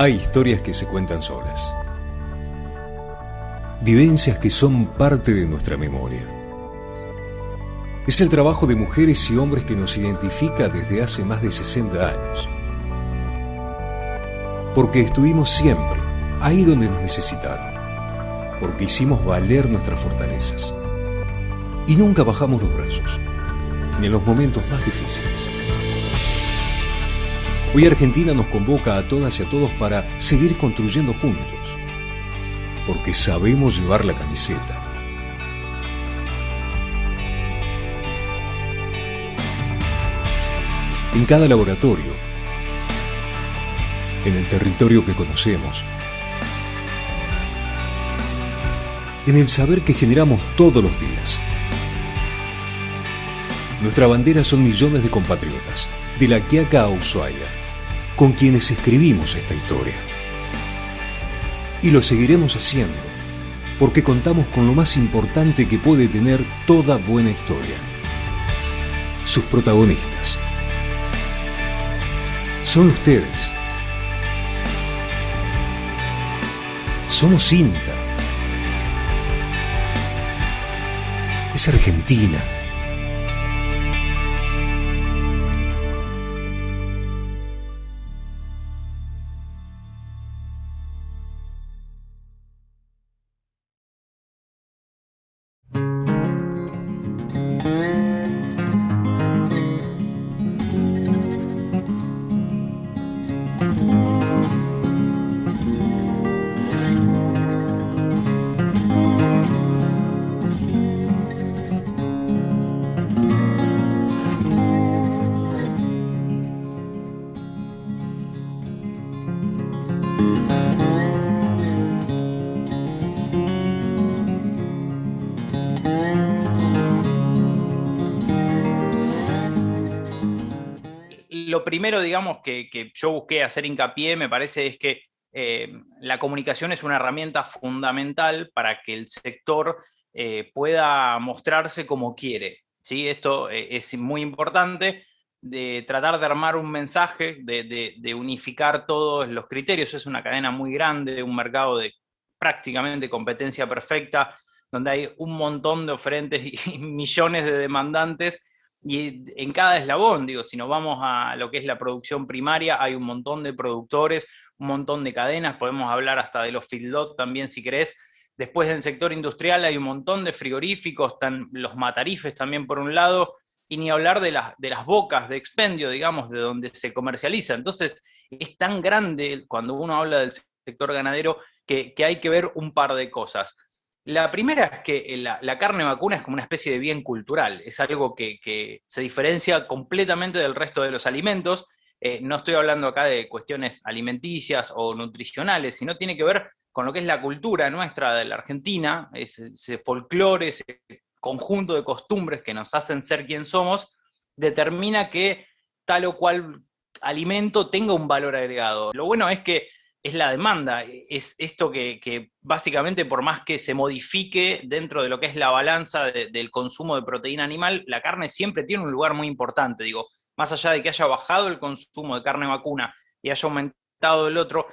Hay historias que se cuentan solas, vivencias que son parte de nuestra memoria. Es el trabajo de mujeres y hombres que nos identifica desde hace más de 60 años. Porque estuvimos siempre ahí donde nos necesitaron. Porque hicimos valer nuestras fortalezas. Y nunca bajamos los brazos, ni en los momentos más difíciles. Hoy Argentina nos convoca a todas y a todos para seguir construyendo juntos, porque sabemos llevar la camiseta. En cada laboratorio, en el territorio que conocemos, en el saber que generamos todos los días. Nuestra bandera son millones de compatriotas, de La Quiaca a Ushuaia, con quienes escribimos esta historia. Y lo seguiremos haciendo, porque contamos con lo más importante que puede tener toda buena historia: sus protagonistas. Son ustedes. Somos INTA. Es Argentina. Lo primero, digamos, que yo busqué hacer hincapié, me parece, es que la comunicación es una herramienta fundamental para que el sector pueda mostrarse como quiere, ¿sí? Esto es muy importante, de tratar de armar un mensaje, de unificar todos los criterios. Es una cadena muy grande, un mercado de prácticamente competencia perfecta, donde hay un montón de oferentes y millones de demandantes. Y en cada eslabón, digo, si nos vamos a lo que es la producción primaria, hay un montón de productores, un montón de cadenas, podemos hablar hasta de los feedlot también si querés. Después del sector industrial hay un montón de frigoríficos, están los matarifes también por un lado, y ni hablar de las bocas de expendio, digamos, de donde se comercializa. Entonces, es tan grande cuando uno habla del sector ganadero que hay que ver un par de cosas. La primera es que la carne vacuna es como una especie de bien cultural, es algo que se diferencia completamente del resto de los alimentos. No estoy hablando acá de cuestiones alimenticias o nutricionales, sino tiene que ver con lo que es la cultura nuestra de la Argentina, ese folclore, ese conjunto de costumbres que nos hacen ser quien somos, determina que tal o cual alimento tenga un valor agregado. Lo bueno es que es la demanda, es esto que básicamente por más que se modifique dentro de lo que es la balanza del consumo de proteína animal, la carne siempre tiene un lugar muy importante, digo, más allá de que haya bajado el consumo de carne vacuna y haya aumentado el otro,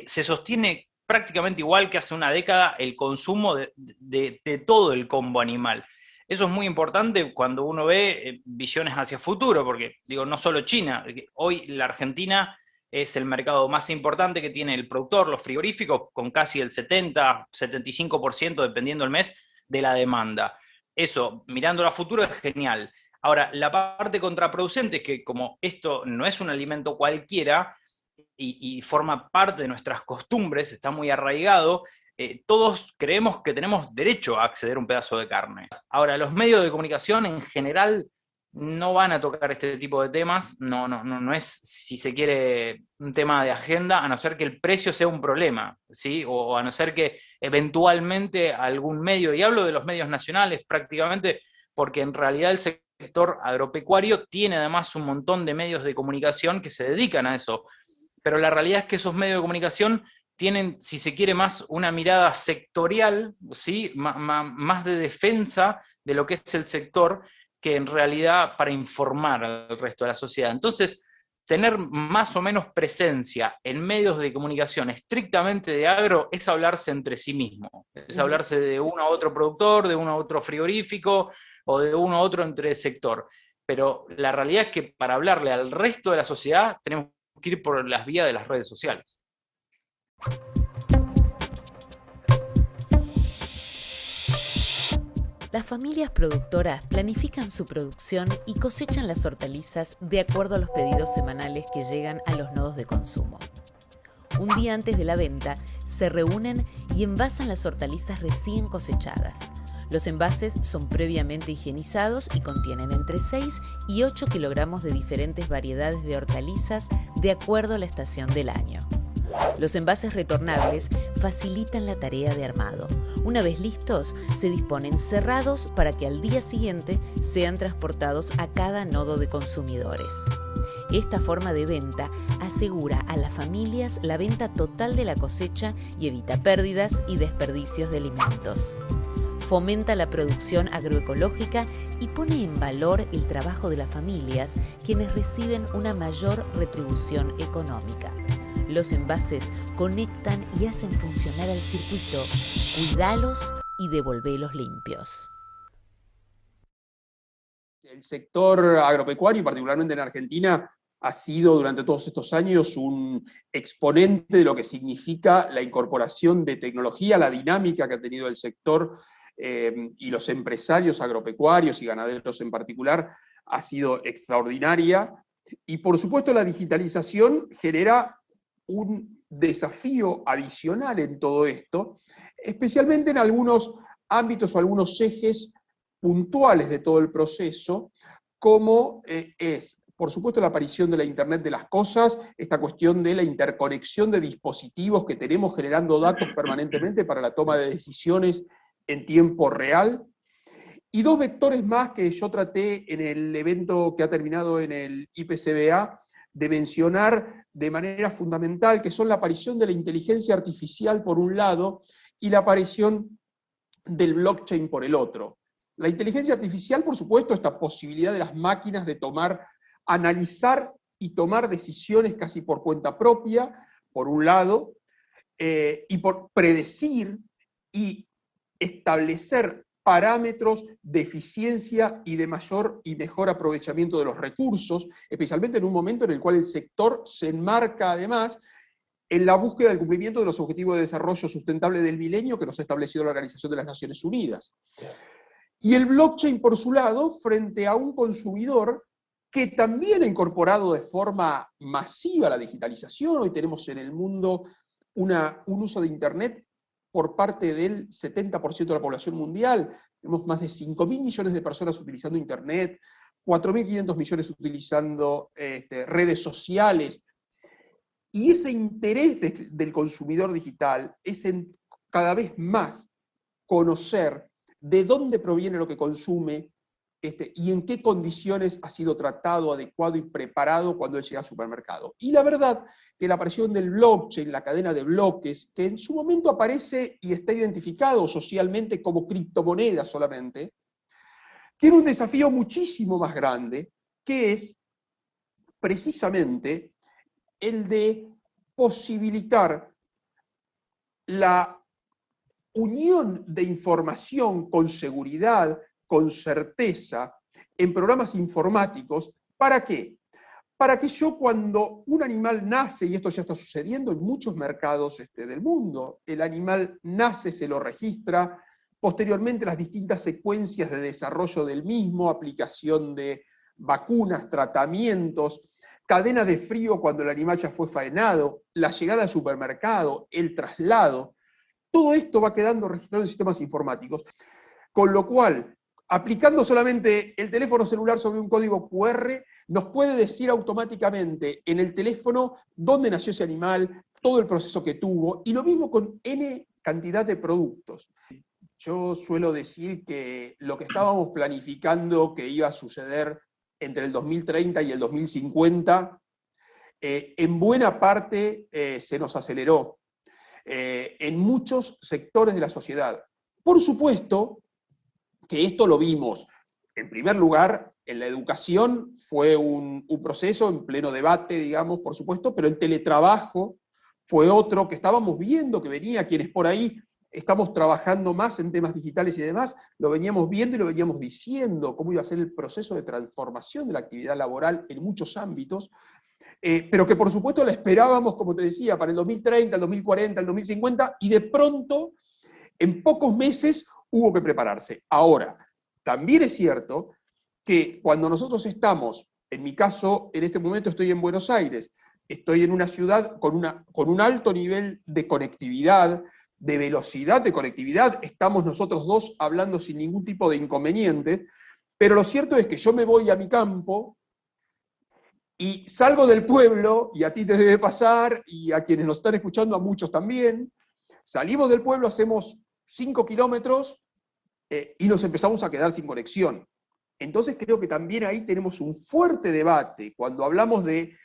se sostiene prácticamente igual que hace una década el consumo de todo el combo animal. Eso es muy importante cuando uno ve visiones hacia futuro, porque digo, no solo China, hoy la Argentina es el mercado más importante que tiene el productor, los frigoríficos, con casi el 70-75%, dependiendo del mes, de la demanda. Eso, mirando a futuro, es genial. Ahora, la parte contraproducente es que como esto no es un alimento cualquiera y forma parte de nuestras costumbres, está muy arraigado, todos creemos que tenemos derecho a acceder a un pedazo de carne. Ahora, los medios de comunicación en general no van a tocar este tipo de temas, no es, si se quiere, un tema de agenda, a no ser que el precio sea un problema, ¿sí? O a no ser que eventualmente algún medio, y hablo de los medios nacionales prácticamente, porque en realidad el sector agropecuario tiene además un montón de medios de comunicación que se dedican a eso, pero la realidad es que esos medios de comunicación tienen, si se quiere, más una mirada sectorial, ¿sí? Más de defensa de lo que es el sector, que en realidad para informar al resto de la sociedad. Entonces, tener más o menos presencia en medios de comunicación estrictamente de agro es hablarse entre sí mismo, es hablarse de uno a otro productor, de uno a otro frigorífico, o de uno a otro entre sector. Pero la realidad es que para hablarle al resto de la sociedad tenemos que ir por las vías de las redes sociales. Las familias productoras planifican su producción y cosechan las hortalizas de acuerdo a los pedidos semanales que llegan a los nodos de consumo. Un día antes de la venta, se reúnen y envasan las hortalizas recién cosechadas. Los envases son previamente higienizados y contienen entre 6 y 8 kilogramos de diferentes variedades de hortalizas de acuerdo a la estación del año. Los envases retornables facilitan la tarea de armado. Una vez listos, se disponen cerrados para que al día siguiente sean transportados a cada nodo de consumidores. Esta forma de venta asegura a las familias la venta total de la cosecha y evita pérdidas y desperdicios de alimentos. Fomenta la producción agroecológica y pone en valor el trabajo de las familias, quienes reciben una mayor retribución económica. Los envases conectan y hacen funcionar al circuito. Cuidalos y devolvelos limpios. El sector agropecuario, particularmente en Argentina, ha sido durante todos estos años un exponente de lo que significa la incorporación de tecnología, la dinámica que ha tenido el sector y los empresarios agropecuarios y ganaderos en particular, ha sido extraordinaria. Y por supuesto la digitalización genera un desafío adicional en todo esto, especialmente en algunos ámbitos o algunos ejes puntuales de todo el proceso, como es, por supuesto, la aparición de la Internet de las cosas, esta cuestión de la interconexión de dispositivos que tenemos generando datos permanentemente para la toma de decisiones en tiempo real, y dos vectores más que yo traté en el evento que ha terminado en el IPCBA de mencionar de manera fundamental, que son la aparición de la inteligencia artificial por un lado y la aparición del blockchain por el otro. La inteligencia artificial, por supuesto, esta posibilidad de las máquinas de analizar y tomar decisiones casi por cuenta propia, por un lado, y por predecir y establecer parámetros de eficiencia y de mayor y mejor aprovechamiento de los recursos, especialmente en un momento en el cual el sector se enmarca además en la búsqueda del cumplimiento de los Objetivos de Desarrollo Sustentable del Milenio que nos ha establecido la Organización de las Naciones Unidas. Y el blockchain, por su lado, frente a un consumidor que también ha incorporado de forma masiva la digitalización. Hoy tenemos en el mundo un uso de Internet por parte del 70% de la población mundial. Tenemos más de 5.000 millones de personas utilizando Internet, 4.500 millones utilizando redes sociales. Y ese interés del consumidor digital es en cada vez más conocer de dónde proviene lo que consume y en qué condiciones ha sido tratado, adecuado y preparado cuando él llega al supermercado. Y la verdad que la aparición del blockchain, la cadena de bloques, que en su momento aparece y está identificado socialmente como criptomoneda solamente, tiene un desafío muchísimo más grande, que es precisamente el de posibilitar la unión de información con seguridad, con certeza, en programas informáticos. ¿Para qué? Para que yo cuando un animal nace, y esto ya está sucediendo en muchos mercados del mundo, el animal nace, se lo registra, posteriormente las distintas secuencias de desarrollo del mismo, aplicación de vacunas, tratamientos, cadena de frío cuando el animal ya fue faenado, la llegada al supermercado, el traslado, todo esto va quedando registrado en sistemas informáticos, con lo cual, aplicando solamente el teléfono celular sobre un código QR, nos puede decir automáticamente en el teléfono dónde nació ese animal, todo el proceso que tuvo, y lo mismo con N cantidad de productos. Yo suelo decir que lo que estábamos planificando que iba a suceder entre el 2030 y el 2050, en buena parte se nos aceleró en muchos sectores de la sociedad. Por supuesto que esto lo vimos, en primer lugar, En la educación fue un proceso en pleno debate, digamos, por supuesto, pero el teletrabajo fue otro que estábamos viendo que venía, quienes por ahí estamos trabajando más en temas digitales y demás, lo veníamos viendo y lo veníamos diciendo, cómo iba a ser el proceso de transformación de la actividad laboral en muchos ámbitos, pero que por supuesto la esperábamos, como te decía, para el 2030, el 2040, el 2050, y de pronto, en pocos meses, hubo que prepararse. Ahora, también es cierto que cuando nosotros estamos, en mi caso, en este momento estoy en Buenos Aires, estoy en una ciudad con un alto nivel de conectividad, de velocidad de conectividad, estamos nosotros dos hablando sin ningún tipo de inconveniente, pero lo cierto es que yo me voy a mi campo y salgo del pueblo, y a ti te debe pasar, y a quienes nos están escuchando, a muchos también, salimos del pueblo, hacemos 5 kilómetros y nos empezamos a quedar sin conexión. Entonces creo que también ahí tenemos un fuerte debate cuando hablamos de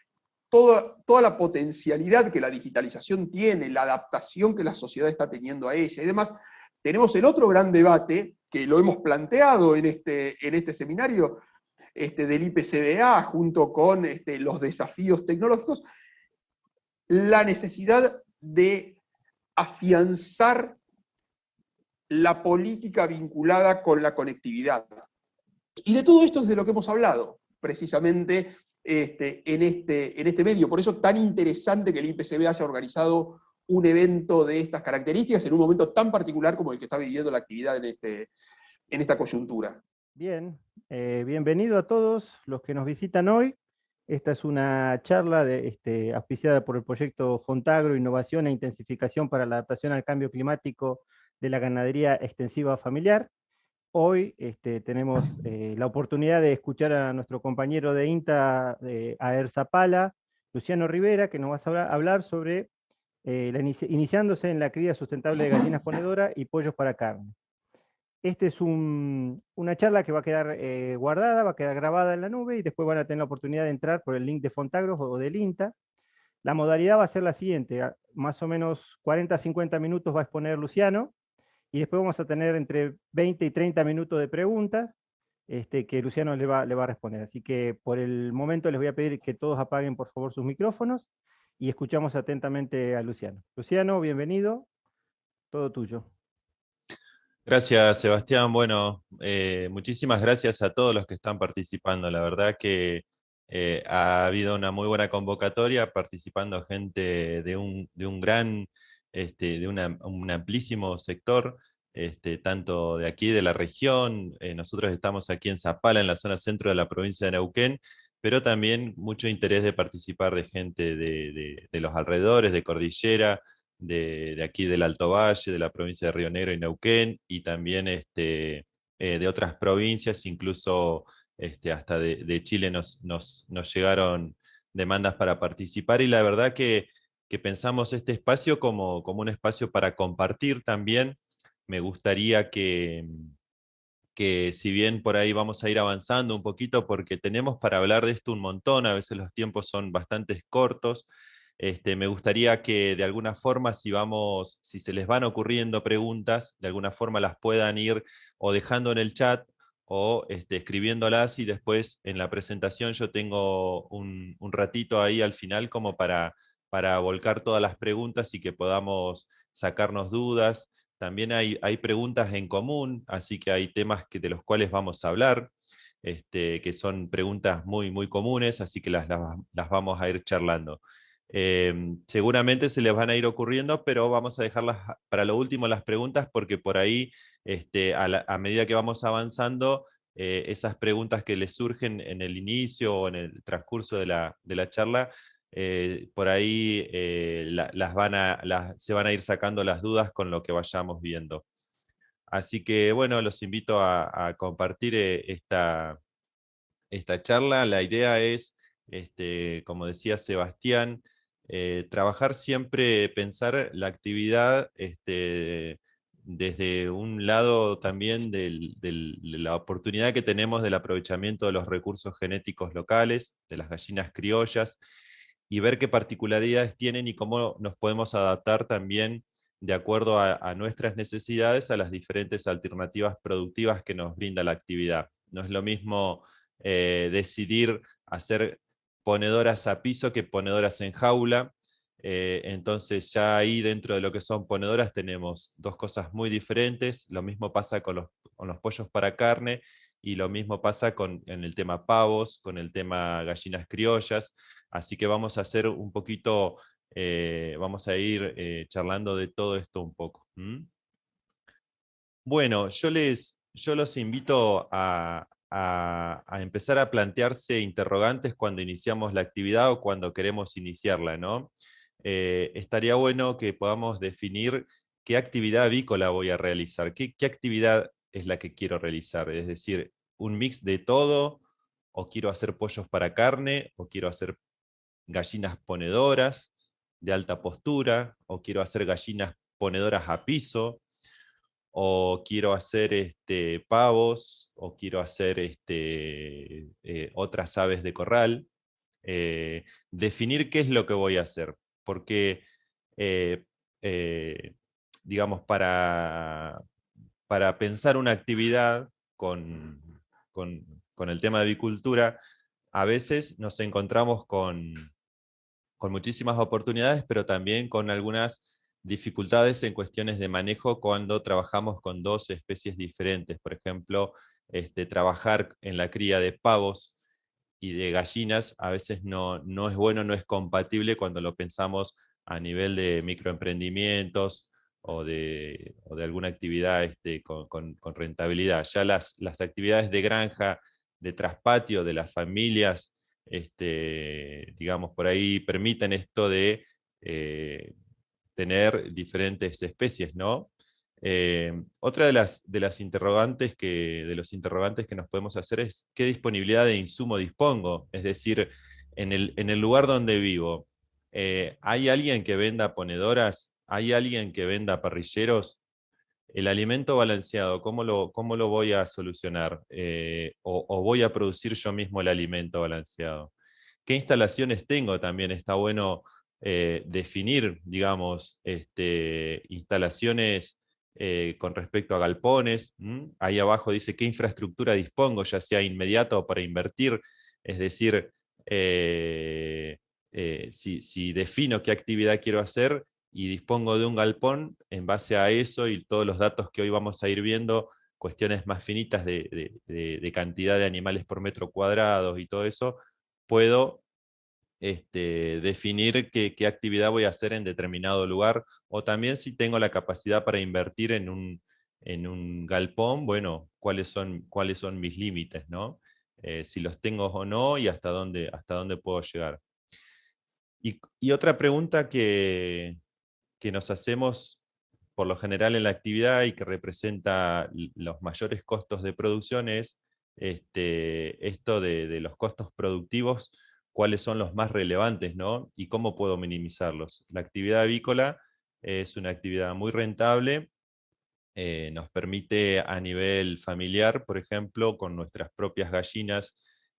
toda la potencialidad que la digitalización tiene, la adaptación que la sociedad está teniendo a ella y demás. Tenemos el otro gran debate, que lo hemos planteado en este seminario del IPCBA, junto con los desafíos tecnológicos, la necesidad de afianzar la política vinculada con la conectividad. Y de todo esto es de lo que hemos hablado, precisamente en este medio. Por eso tan interesante que el IPCB haya organizado un evento de estas características en un momento tan particular como el que está viviendo la actividad en esta coyuntura. Bien, bienvenido a todos los que nos visitan hoy. Esta es una charla auspiciada por el proyecto Fontagro, Innovación e Intensificación para la Adaptación al Cambio Climático de la Ganadería Extensiva Familiar. Hoy tenemos la oportunidad de escuchar a nuestro compañero de INTA, Aer Zapala, Luciano Rivera, que nos va a hablar sobre iniciándose en la cría sustentable de gallinas ponedoras y pollos para carne. Esta es una charla que va a quedar guardada, va a quedar grabada en la nube, y después van a tener la oportunidad de entrar por el link de Fontagro o del INTA. La modalidad va a ser la siguiente: más o menos 40-50 minutos va a exponer Luciano, y después vamos a tener entre 20 y 30 minutos de preguntas que Luciano le va a responder. Así que por el momento les voy a pedir que todos apaguen por favor sus micrófonos y escuchamos atentamente a Luciano. Luciano, bienvenido, todo tuyo. Gracias, Sebastián. Bueno, muchísimas gracias a todos los que están participando. La verdad que ha habido una muy buena convocatoria, participando gente de un gran, un amplísimo sector, tanto de aquí, de la región. Nosotros estamos aquí en Zapala, en la zona centro de la provincia de Neuquén, pero también mucho interés de participar de gente de los alrededores, de Cordillera, de aquí del Alto Valle, de la provincia de Río Negro y Neuquén, y también de otras provincias, incluso hasta de Chile nos llegaron demandas para participar, y la verdad que pensamos este espacio como un espacio para compartir también. Me gustaría que si bien por ahí vamos a ir avanzando un poquito, porque tenemos para hablar de esto un montón, a veces los tiempos son bastante cortos, me gustaría que de alguna forma, si se les van ocurriendo preguntas, de alguna forma las puedan ir o dejando en el chat o escribiéndolas, y después en la presentación yo tengo un ratito ahí al final como para volcar todas las preguntas y que podamos sacarnos dudas. También hay preguntas en común, así que hay temas de los cuales vamos a hablar, que son preguntas muy, muy comunes, así que las vamos a ir charlando. Seguramente se les van a ir ocurriendo, pero vamos a dejarlas para lo último las preguntas, porque por ahí, a medida que vamos avanzando, esas preguntas que les surgen en el inicio o en el transcurso de la charla, por ahí se van a ir sacando las dudas con lo que vayamos viendo. Así que bueno, los invito a compartir esta charla. La idea es, como decía Sebastián, trabajar siempre, pensar la actividad desde un lado también de la oportunidad que tenemos del aprovechamiento de los recursos genéticos locales, de las gallinas criollas, y ver qué particularidades tienen y cómo nos podemos adaptar también de acuerdo a nuestras necesidades a las diferentes alternativas productivas que nos brinda la actividad. No es lo mismo decidir hacer ponedoras a piso que ponedoras en jaula. Entonces ya ahí dentro de lo que son ponedoras tenemos dos cosas muy diferentes. Lo mismo pasa con los pollos para carne, y lo mismo pasa en el tema pavos, con el tema gallinas criollas. Así que vamos a hacer un poquito, vamos a ir charlando de todo esto un poco. Bueno, yo los invito a empezar a plantearse interrogantes cuando iniciamos la actividad o cuando queremos iniciarla, ¿no? Estaría bueno que podamos definir qué actividad avícola voy a realizar, qué actividad es la que quiero realizar, es decir, un mix de todo, o quiero hacer pollos para carne, o quiero hacer gallinas ponedoras de alta postura, o quiero hacer gallinas ponedoras a piso, o quiero hacer pavos, o quiero hacer otras aves de corral. Definir qué es lo que voy a hacer, porque, eh, eh, digamos, para pensar una actividad con el tema de avicultura, a veces nos encontramos con muchísimas oportunidades, pero también con algunas dificultades en cuestiones de manejo cuando trabajamos con dos especies diferentes. Por ejemplo, trabajar en la cría de pavos y de gallinas a veces no es bueno, no es compatible cuando lo pensamos a nivel de microemprendimientos o de alguna actividad con rentabilidad. Ya las actividades de granja, de traspatio, de las familias, digamos, por ahí permiten esto de tener diferentes especies, ¿no? Otra de los interrogantes que nos podemos hacer es qué disponibilidad de insumo dispongo, es decir, en el lugar donde vivo, ¿hay alguien que venda ponedoras? ¿Hay alguien que venda parrilleros? El alimento balanceado, ¿cómo lo voy a solucionar? ¿O voy a producir yo mismo el alimento balanceado? ¿Qué instalaciones tengo? También está bueno definir, digamos, instalaciones con respecto a galpones. Ahí abajo dice qué infraestructura dispongo, ya sea inmediato o para invertir. Es decir, si defino qué actividad quiero hacer y dispongo de un galpón, en base a eso y todos los datos que hoy vamos a ir viendo, cuestiones más finitas de cantidad de animales por metro cuadrado y todo eso, puedo definir qué actividad voy a hacer en determinado lugar, o también si tengo la capacidad para invertir en un galpón, bueno, cuáles son mis límites, ¿no? Si los tengo o no, y hasta dónde puedo llegar. Y otra pregunta que nos hacemos por lo general en la actividad y que representa los mayores costos de producción es esto de los costos productivos, cuáles son los más relevantes, ¿no? Y cómo puedo minimizarlos. La actividad avícola es una actividad muy rentable, nos permite a nivel familiar, por ejemplo, con nuestras propias gallinas,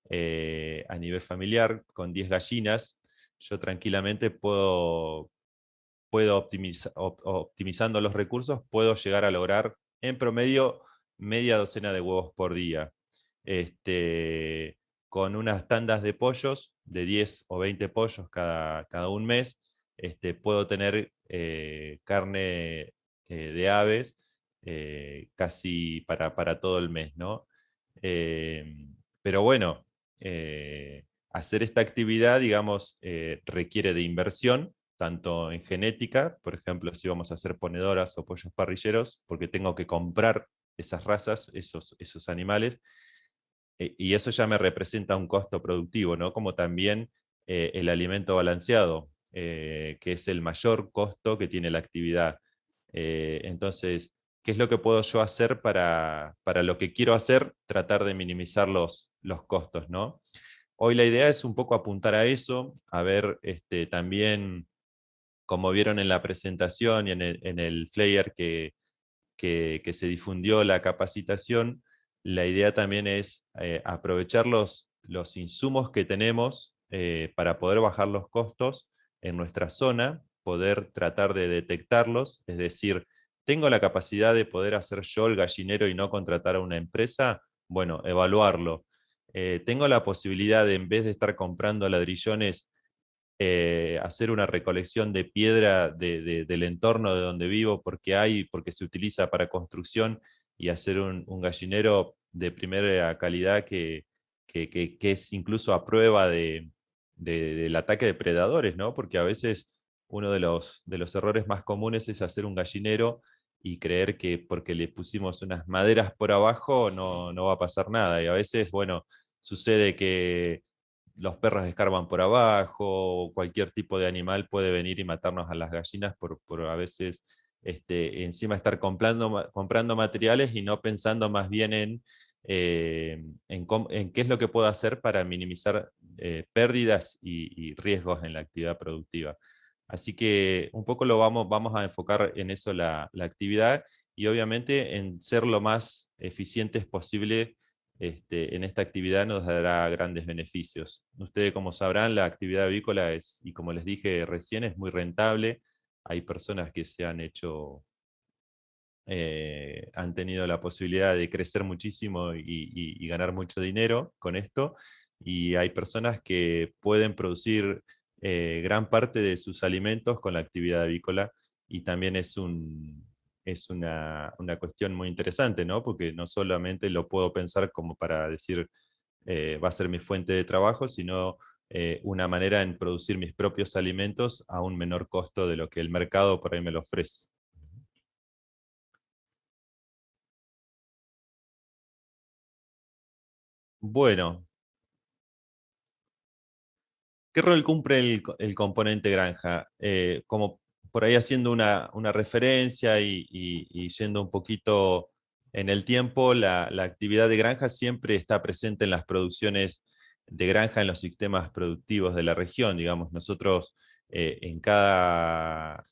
a nivel familiar, con 10 gallinas, yo tranquilamente puedo optimizando los recursos, puedo llegar a lograr en promedio media docena de huevos por día. Con unas tandas de pollos, de 10 o 20 pollos cada un mes, puedo tener carne de aves casi para todo el mes, ¿no? Pero bueno, hacer esta actividad, digamos, requiere de inversión, tanto en genética, por ejemplo, si vamos a hacer ponedoras o pollos parrilleros, porque tengo que comprar esas razas, esos animales, y eso ya me representa un costo productivo, ¿no? Como también el alimento balanceado, que es el mayor costo que tiene la actividad. Entonces, ¿qué es lo que puedo yo hacer para lo que quiero hacer? Tratar de minimizar los costos, ¿no? Hoy la idea es un poco apuntar a eso, a ver también, como vieron en la presentación y en el flyer que se difundió la capacitación, la idea también es aprovechar los insumos que tenemos para poder bajar los costos en nuestra zona, poder tratar de detectarlos, es decir, ¿tengo la capacidad de poder hacer yo el gallinero y no contratar a una empresa? Bueno, evaluarlo. tengo la posibilidad de, en vez de estar comprando ladrillones, hacer una recolección de piedra del entorno de donde vivo, porque se utiliza para construcción, y hacer un gallinero de primera calidad que es incluso a prueba del ataque de predadores, ¿no? Porque a veces uno de los errores más comunes es hacer un gallinero y creer que porque le pusimos unas maderas por abajo no va a pasar nada. Y a veces, bueno, sucede que los perros escarban por abajo, o cualquier tipo de animal puede venir y matarnos a las gallinas por a veces encima estar comprando materiales y no pensando más bien en qué es lo que puedo hacer para minimizar pérdidas y riesgos en la actividad productiva. Así que un poco vamos a enfocar en eso la actividad, y obviamente en ser lo más eficientes posible en esta actividad nos dará grandes beneficios. Ustedes, como sabrán, la actividad avícola es, y como les dije recién, es muy rentable. Hay personas que han tenido la posibilidad de crecer muchísimo y ganar mucho dinero con esto, y hay personas que pueden producir gran parte de sus alimentos con la actividad avícola, y también es una cuestión muy interesante, ¿no? Porque no solamente lo puedo pensar como para decir va a ser mi fuente de trabajo, sino una manera en producir mis propios alimentos a un menor costo de lo que el mercado por ahí me lo ofrece. Bueno, ¿qué rol cumple el componente granja? Como por ahí haciendo una referencia y yendo un poquito en el tiempo, la actividad de granja siempre está presente en las producciones de granja, en los sistemas productivos de la región. Digamos, nosotros en cada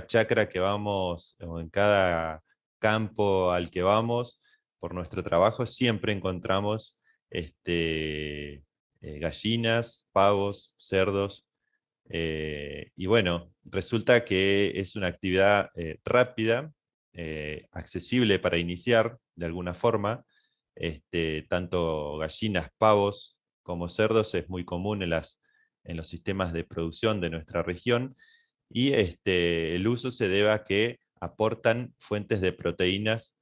chacra que vamos, o en cada campo al que vamos, por nuestro trabajo, siempre encontramos gallinas, pavos, cerdos, y bueno, resulta que es una actividad rápida, accesible para iniciar de alguna forma. Tanto gallinas, pavos como cerdos es muy común en los sistemas de producción de nuestra región, y el uso se debe a que aportan fuentes de proteínas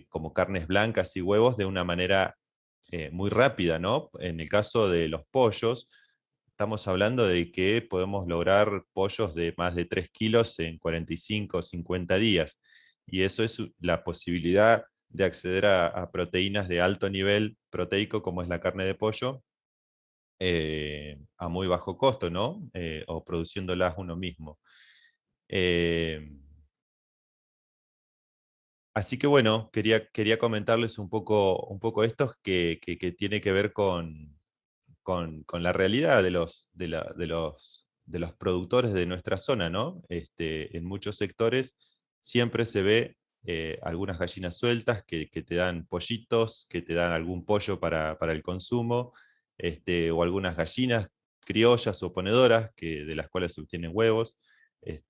como carnes blancas y huevos de una manera muy rápida, ¿no? En el caso de los pollos, estamos hablando de que podemos lograr pollos de más de 3 kilos en 45 o 50 días. Y eso es la posibilidad de acceder a proteínas de alto nivel proteico, como es la carne de pollo, a muy bajo costo, ¿no? O produciéndolas uno mismo. Así que bueno, quería comentarles un poco esto que tiene que ver con la realidad de los productores de nuestra zona, ¿no? En muchos sectores siempre se ve algunas gallinas sueltas que te dan pollitos, que te dan algún pollo para el consumo, o algunas gallinas criollas o ponedoras de las cuales se obtienen huevos. El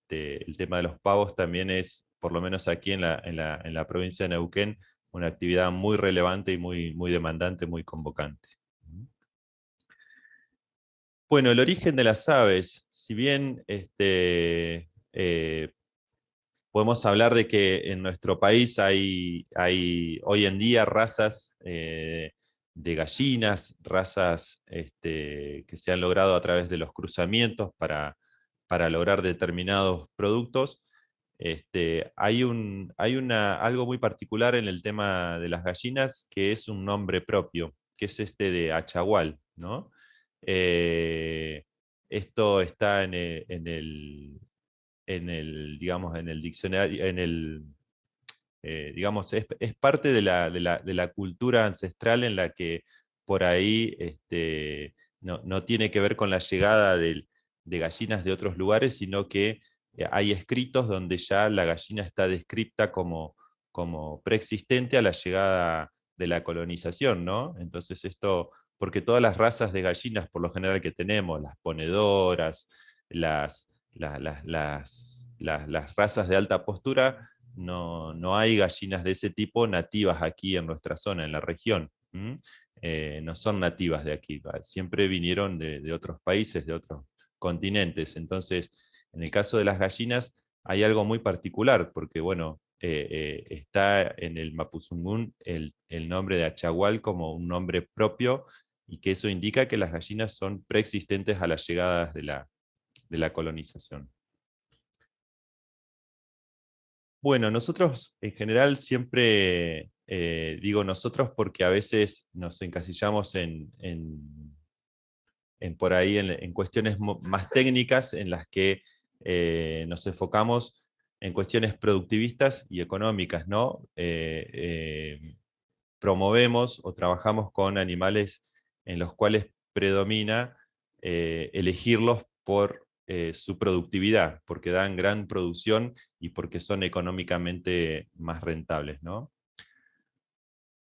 tema de los pavos también es, por lo menos aquí en la provincia de Neuquén, una actividad muy relevante y muy demandante, muy convocante. Bueno, el origen de las aves, si bien podemos hablar de que en nuestro país hay hoy en día razas de gallinas, razas que se han logrado a través de los cruzamientos para lograr determinados productos. Hay algo muy particular en el tema de las gallinas, que es un nombre propio, que es de achagual, ¿no? Esto está digamos, en el diccionario, digamos, es parte de la cultura ancestral, en la que por ahí no tiene que ver con la llegada de gallinas de otros lugares, sino que hay escritos donde ya la gallina está descrita como preexistente a la llegada de la colonización, ¿no? Entonces porque todas las razas de gallinas, por lo general que tenemos, las ponedoras, las razas de alta postura, no hay gallinas de ese tipo nativas aquí en nuestra zona, en la región. no son nativas de aquí, siempre vinieron de otros países, de otros continentes. Entonces, en el caso de las gallinas hay algo muy particular, porque bueno, está en el Mapuzungún el nombre de Achagual como un nombre propio, y que eso indica que las gallinas son preexistentes a las llegadas de la colonización. Bueno, nosotros en general siempre, digo nosotros porque a veces nos encasillamos por ahí en cuestiones más técnicas en las que nos enfocamos en cuestiones productivistas y económicas, ¿no? Promovemos o trabajamos con animales en los cuales predomina elegirlos por su productividad, porque dan gran producción y porque son económicamente más rentables, ¿no?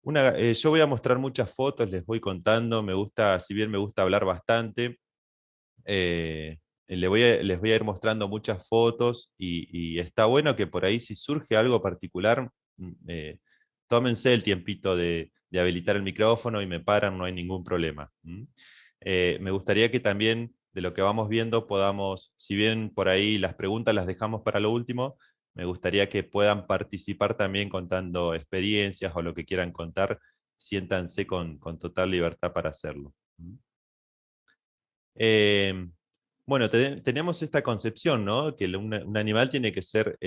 Yo voy a mostrar muchas fotos, les voy contando, me gusta, si bien me gusta hablar bastante, les voy a ir mostrando muchas fotos y está bueno que por ahí si surge algo particular, tómense el tiempito de habilitar el micrófono y me paran, no hay ningún problema. Me gustaría que también de lo que vamos viendo podamos, si bien por ahí las preguntas las dejamos para lo último, me gustaría que puedan participar también contando experiencias o lo que quieran contar, siéntanse con total libertad para hacerlo. Bueno, tenemos esta concepción, ¿no? Que un animal tiene que ser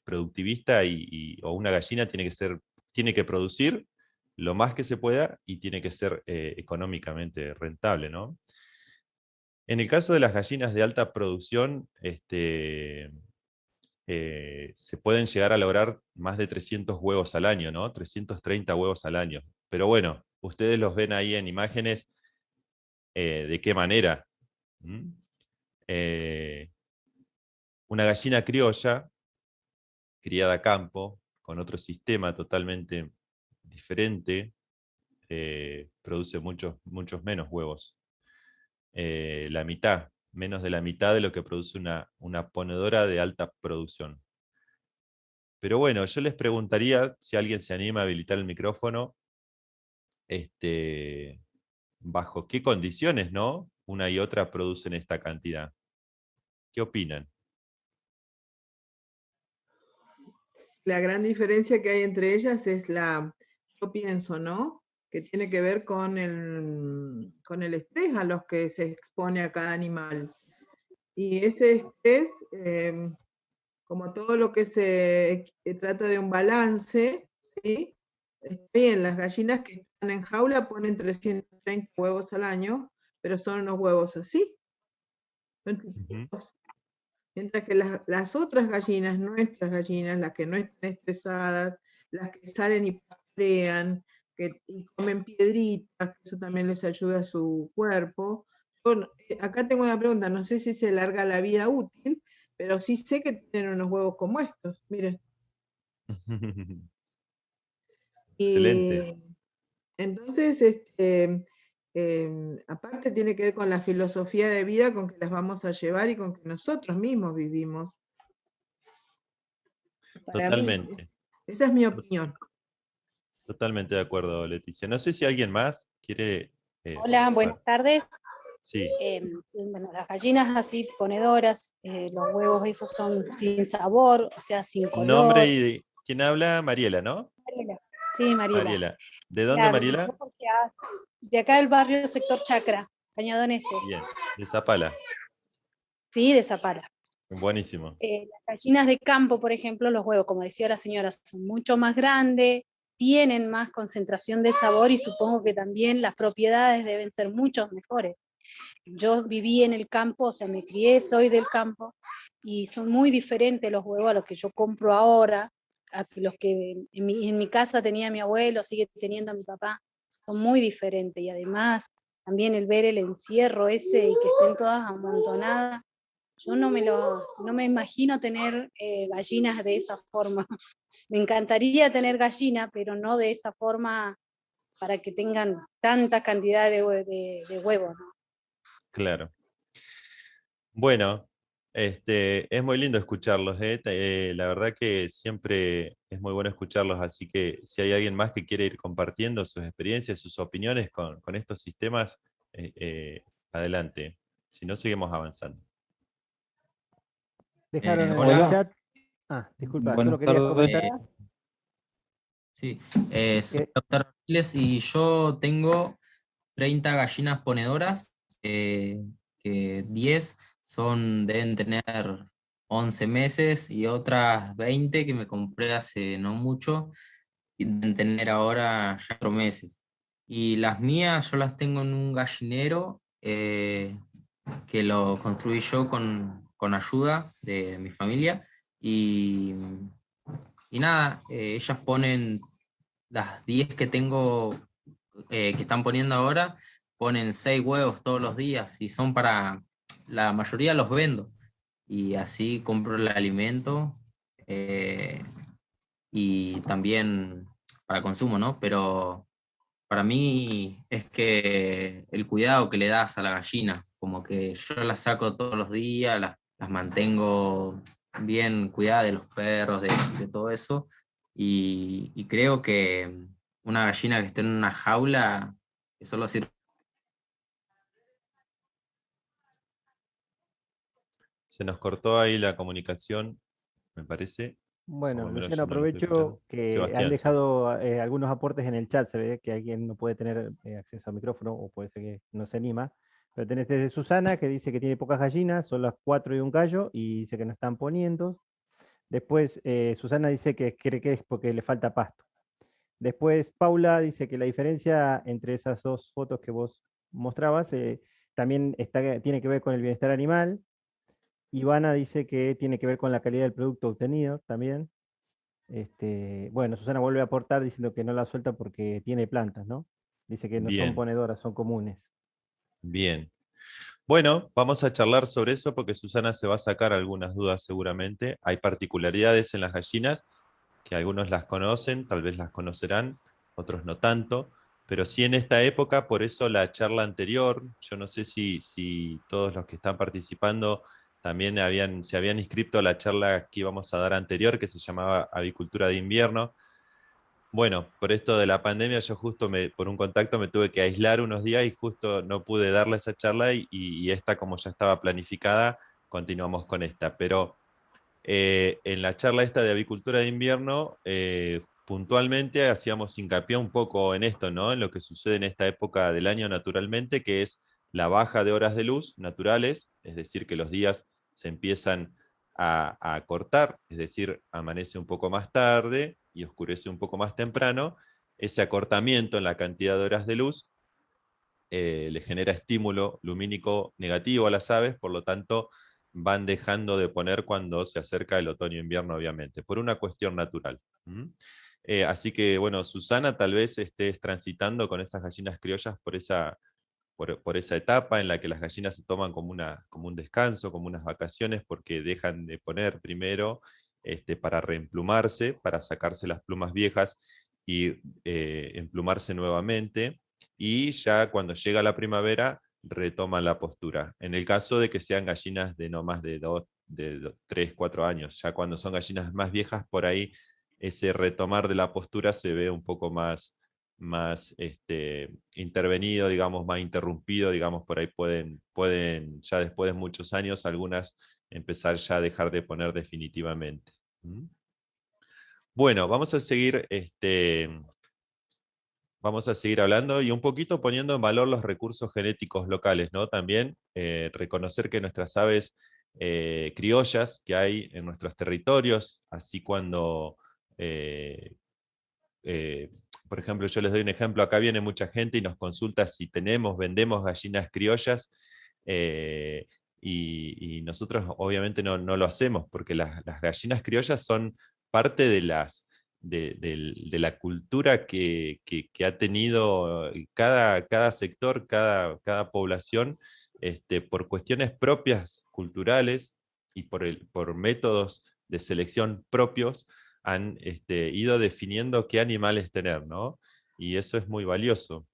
productivista o una gallina tiene que producir lo más que se pueda y tiene que ser económicamente rentable, ¿no? En el caso de las gallinas de alta producción, se pueden llegar a lograr más de 300 huevos al año, ¿no? 330 huevos al año. Pero bueno, ustedes los ven ahí en imágenes, ¿de qué manera? Una gallina criolla, criada a campo, con otro sistema totalmente diferente, produce muchos menos huevos. La mitad, menos de la mitad de lo que produce una ponedora de alta producción. Pero bueno, yo les preguntaría si alguien se anima a habilitar el micrófono, bajo qué condiciones, ¿no? Una y otra producen esta cantidad. ¿Qué opinan? La gran diferencia que hay entre ellas es yo pienso, ¿no? Que tiene que ver con el estrés a los que se expone a cada animal. Y ese estrés, como todo lo que se trata de un balance, ¿sí? Está bien, las gallinas que están en jaula ponen 330 huevos al año, pero son unos huevos así. Son chiquitos. Mientras que las otras gallinas, nuestras gallinas, las que no están estresadas, las que salen y pastorean, y comen piedritas, que eso también les ayuda a su cuerpo. Acá tengo una pregunta, no sé si se larga la vida útil, pero sí sé que tienen unos huevos como estos, miren. Excelente. Y entonces, aparte tiene que ver con la filosofía de vida con que las vamos a llevar y con que nosotros mismos vivimos. Para Totalmente. mí, esa es mi opinión. Totalmente de acuerdo, Leticia. No sé si alguien más quiere... Hola, buenas tardes. Sí. Bueno, las gallinas así ponedoras, los huevos esos son sin sabor, o sea, sin color. Nombre y... ¿Quién habla? Mariela, ¿no? Mariela. Sí, Mariela. Mariela. ¿De dónde, Claro, Mariela? yo porque de acá del barrio sector Chacra, Cañadón Este. Bien, de Zapala. Sí, de Zapala. Buenísimo. Las gallinas de campo, por ejemplo, los huevos, como decía la señora, son mucho más grandes, tienen más concentración de sabor y supongo que también las propiedades deben ser mucho mejores. Yo viví en el campo, o sea, me crié, soy del campo, y son muy diferentes los huevos a los que yo compro ahora, a los que en mi casa tenía mi abuelo, sigue teniendo mi papá, son muy diferentes, y además también el ver el encierro ese y que estén todas amontonadas, yo no me imagino tener gallinas de esa forma. Me encantaría tener gallinas, pero no de esa forma para que tengan tanta cantidad de huevos, ¿no? Claro. Bueno, Es muy lindo escucharlos, ¿eh? La verdad que siempre es muy bueno escucharlos, así que si hay alguien más que quiere ir compartiendo sus experiencias, sus opiniones con estos sistemas, eh, eh, adelante. Si no, seguimos avanzando. Dejaron en el Hola, chat. Disculpa, solo buenas querías tardes. comentar. Sí, soy que- Dr. Rafiles y yo tengo 30 gallinas ponedoras, que 10 deben tener 11 meses y otras 20 que me compré hace no mucho y deben tener ahora ya 4 meses. Y las mías yo las tengo en un gallinero que lo construí yo con ayuda de mi familia y, y nada, ellas ponen las 10 que tengo, que están poniendo ahora, ponen 6 huevos todos los días y son para, la mayoría los vendo y así compro el alimento eh, y también para consumo, ¿no? Pero para mí es que el cuidado que le das a la gallina, como que yo las saco todos los días, las mantengo bien cuidadas de los perros, de todo eso, y creo que una gallina que esté en una jaula, que solo sirve. Se nos cortó ahí la comunicación, me parece, o Bueno, al menos Luciano, yo no lo estoy escuchando. aprovecho que han Sebastián, sí. dejado algunos aportes en el chat. Se ve que alguien no puede tener acceso al micrófono o puede ser que no se anima. Pero tenés desde Susana, que dice que tiene pocas gallinas, son las 4 y un gallo, y dice que no están poniendo. Después, Susana dice que cree que es porque le falta pasto. Después, Paula dice que la diferencia entre esas dos fotos que vos mostrabas también tiene que ver con el bienestar animal. Ivana dice que tiene que ver con la calidad del producto obtenido también. Bueno, Susana vuelve a aportar diciendo que no la suelta porque tiene plantas, ¿no? Dice que no son Bien, ponedoras, son comunes. bien. Bueno, vamos a charlar sobre eso porque Susana se va a sacar algunas dudas seguramente. Hay particularidades en las gallinas que algunos las conocen, tal vez las conocerán, otros no tanto, pero sí en esta época, por eso la charla anterior, yo no sé si todos los que están participando también se habían inscrito a la charla que íbamos a dar anterior, que se llamaba Avicultura de Invierno. Bueno, por esto de la pandemia, yo justo por un contacto me tuve que aislar unos días y justo no pude darle esa charla y esta, como ya estaba planificada, continuamos con esta. Pero en la charla esta de avicultura de invierno, puntualmente hacíamos hincapié un poco en esto, ¿no? En lo que sucede en esta época del año naturalmente, que es la baja de horas de luz naturales, es decir, que los días se empiezan a cortar, es decir, amanece un poco más tarde y oscurece un poco más temprano. Ese acortamiento en la cantidad de horas de luz le genera estímulo lumínico negativo a las aves, por lo tanto van dejando de poner cuando se acerca el otoño-invierno, obviamente, por una cuestión natural. Así que, bueno, Susana, tal vez estés transitando con esas gallinas criollas por esa etapa en la que las gallinas se toman como un descanso, como unas vacaciones, porque dejan de poner primero para reemplumarse, para sacarse las plumas viejas y emplumarse nuevamente, y ya cuando llega la primavera retoman la postura. En el caso de que sean gallinas de no más de 3, 4 años, ya cuando son gallinas más viejas, por ahí ese retomar de la postura se ve un poco más intervenido, digamos, más interrumpido, digamos, por ahí pueden ya después de muchos años algunas empezar ya a dejar de poner definitivamente. Bueno, vamos a seguir hablando y un poquito poniendo en valor los recursos genéticos locales, ¿no? También reconocer que nuestras aves criollas que hay en nuestros territorios, así cuando por ejemplo, yo les doy un ejemplo, acá viene mucha gente y nos consulta si vendemos gallinas criollas, y nosotros obviamente no lo hacemos, porque las gallinas criollas son parte de la cultura que ha tenido cada sector, cada población, por cuestiones propias, culturales, y por métodos de selección propios, han ido definiendo qué animales tener, ¿no? Y eso es muy valioso.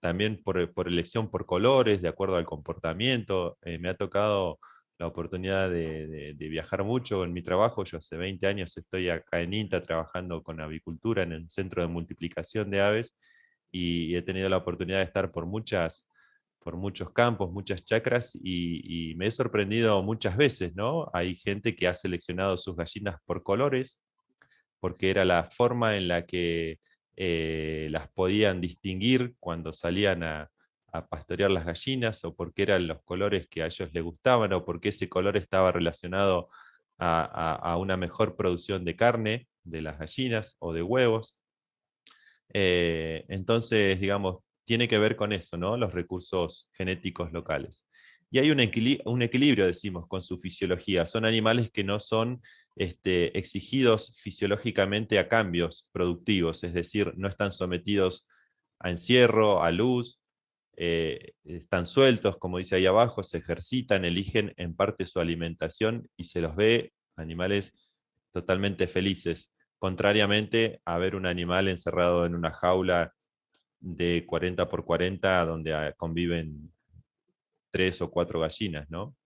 También por elección por colores, de acuerdo al comportamiento. Me ha tocado la oportunidad de viajar mucho en mi trabajo. Yo hace 20 años estoy acá en INTA trabajando con avicultura en el centro de multiplicación de aves, y he tenido la oportunidad de estar por muchos campos, muchas chacras, y me he sorprendido muchas veces, ¿no? Hay gente que ha seleccionado sus gallinas por colores, porque era la forma en la que las podían distinguir cuando salían a pastorear las gallinas, o porque eran los colores que a ellos les gustaban, o porque ese color estaba relacionado a una mejor producción de carne de las gallinas o de huevos. Entonces, digamos, tiene que ver con eso, ¿no? Los recursos genéticos locales. Y hay un equilibrio, decimos, con su fisiología. Son animales que no son exigidos fisiológicamente a cambios productivos, es decir, no están sometidos a encierro, a luz, están sueltos, como dice ahí abajo, se ejercitan, eligen en parte su alimentación, y se los ve animales totalmente felices, contrariamente a ver un animal encerrado en una jaula de 40 por 40 donde conviven 3 o 4 gallinas, ¿no?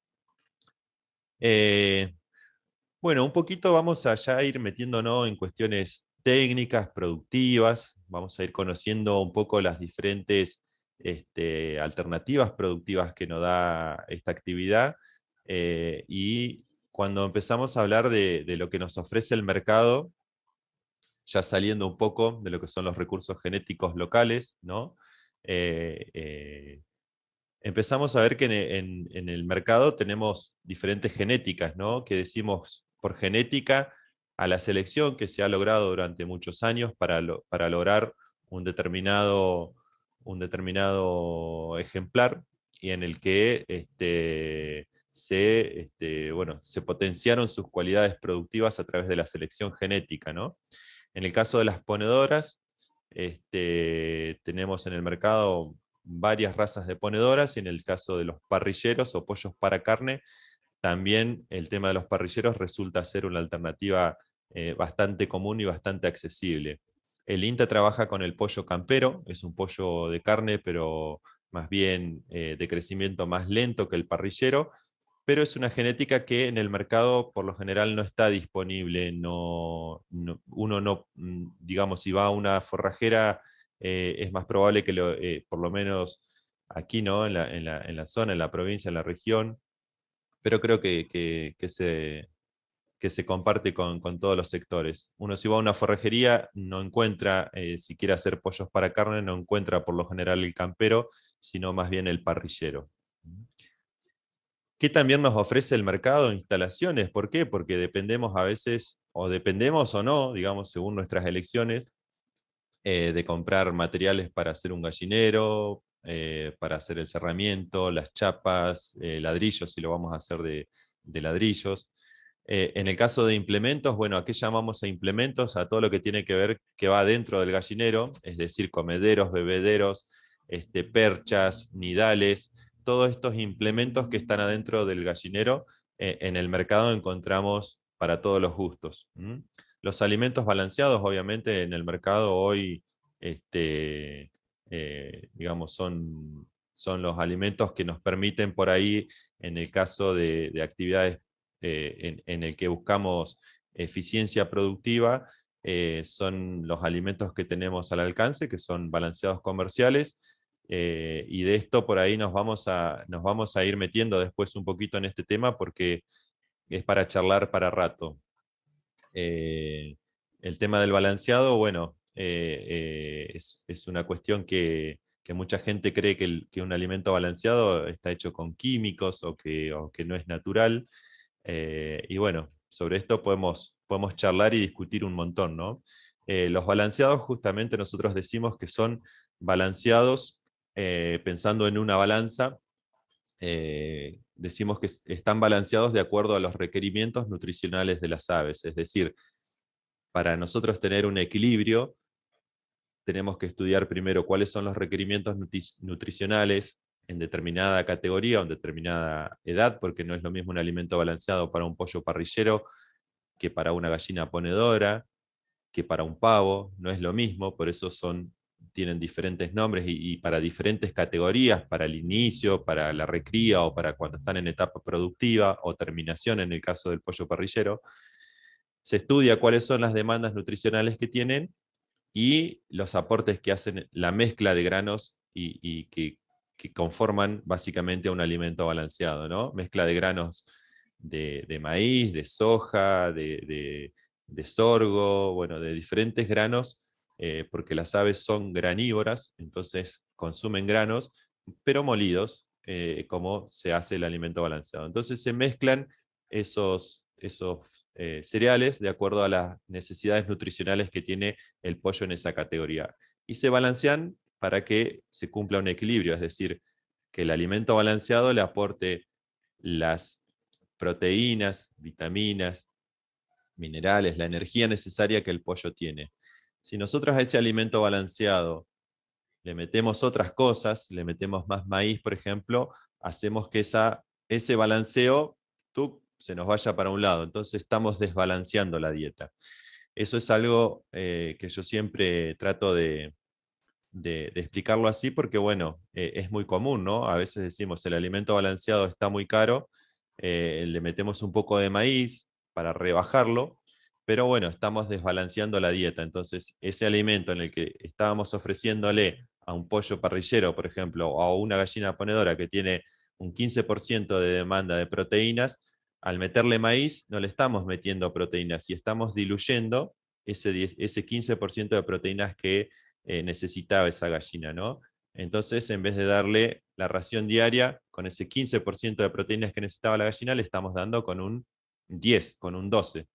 Bueno, un poquito vamos a ya ir metiéndonos en cuestiones técnicas, productivas, vamos a ir conociendo un poco las diferentes alternativas productivas que nos da esta actividad, y cuando empezamos a hablar de lo que nos ofrece el mercado, ya saliendo un poco de lo que son los recursos genéticos locales, ¿no? Empezamos a ver que en el mercado tenemos diferentes genéticas, ¿no? Que decimos por genética a la selección que se ha logrado durante muchos años para lograr un determinado ejemplar, y en el que se potenciaron sus cualidades productivas a través de la selección genética, ¿no? En el caso de las ponedoras, tenemos en el mercado varias razas de ponedoras, y en el caso de los parrilleros o pollos para carne, también el tema de los parrilleros resulta ser una alternativa bastante común y bastante accesible. El INTA trabaja con el pollo campero, es un pollo de carne, pero más bien de crecimiento más lento que el parrillero, pero es una genética que en el mercado por lo general no está disponible. Uno no, digamos, si va a una forrajera, es más probable que por lo menos aquí, ¿no? En la zona, en la provincia, en la región, pero creo que se comparte con todos los sectores. Uno, si va a una forrajería, no encuentra, si quiere hacer pollos para carne, no encuentra por lo general el campero, sino más bien el parrillero. ¿Qué también nos ofrece el mercado? Instalaciones. ¿Por qué? Porque dependemos a veces, o dependemos o no, digamos, según nuestras elecciones, de comprar materiales para hacer un gallinero, para hacer el cerramiento, las chapas, ladrillos, si lo vamos a hacer de ladrillos. En el caso de implementos, bueno, ¿a qué llamamos a implementos? A todo lo que tiene que ver que va dentro del gallinero, es decir, comederos, bebederos, perchas, nidales, todos estos implementos que están adentro del gallinero. En el mercado encontramos para todos los gustos. Los alimentos balanceados, obviamente, en el mercado hoy, digamos, son los alimentos que nos permiten por ahí, en el caso de actividades en el que buscamos eficiencia productiva, son los alimentos que tenemos al alcance, que son balanceados comerciales, y de esto por ahí nos vamos a ir metiendo después un poquito en este tema, porque es para charlar para rato. El tema del balanceado, bueno, es una cuestión que mucha gente cree que un alimento balanceado está hecho con químicos o que no es natural. Y bueno, sobre esto podemos charlar y discutir un montón, ¿no? Los balanceados, justamente nosotros decimos que son balanceados pensando en una balanza. Decimos que están balanceados de acuerdo a los requerimientos nutricionales de las aves. Es decir, para nosotros tener un equilibrio, tenemos que estudiar primero cuáles son los requerimientos nutricionales en determinada categoría o en determinada edad, porque no es lo mismo un alimento balanceado para un pollo parrillero que para una gallina ponedora, que para un pavo, no es lo mismo, por eso son tienen diferentes nombres y para diferentes categorías, para el inicio, para la recría o para cuando están en etapa productiva o terminación en el caso del pollo parrillero. Se estudia cuáles son las demandas nutricionales que tienen y los aportes que hacen la mezcla de granos y que conforman básicamente un alimento balanceado, ¿no? Mezcla de granos de maíz, de soja, de sorgo, bueno, de diferentes granos, porque las aves son granívoras, entonces consumen granos, pero molidos, como se hace el alimento balanceado. Entonces se mezclan esos cereales de acuerdo a las necesidades nutricionales que tiene el pollo en esa categoría. Y se balancean para que se cumpla un equilibrio, es decir, que el alimento balanceado le aporte las proteínas, vitaminas, minerales, la energía necesaria que el pollo tiene. Si nosotros a ese alimento balanceado le metemos otras cosas, le metemos más maíz, por ejemplo, hacemos que ese balanceo se nos vaya para un lado, entonces estamos desbalanceando la dieta. Eso es algo que yo siempre trato de explicarlo así porque, bueno, es muy común, ¿no? A veces decimos, el alimento balanceado está muy caro, le metemos un poco de maíz para rebajarlo, pero bueno, estamos desbalanceando la dieta. Entonces, ese alimento en el que estábamos ofreciéndole a un pollo parrillero, por ejemplo, o a una gallina ponedora que tiene un 15% de demanda de proteínas, al meterle maíz no le estamos metiendo proteínas y estamos diluyendo ese 15% de proteínas que necesitaba esa gallina, ¿no? Entonces, en vez de darle la ración diaria con ese 15% de proteínas que necesitaba la gallina, le estamos dando con un 10, con un 12.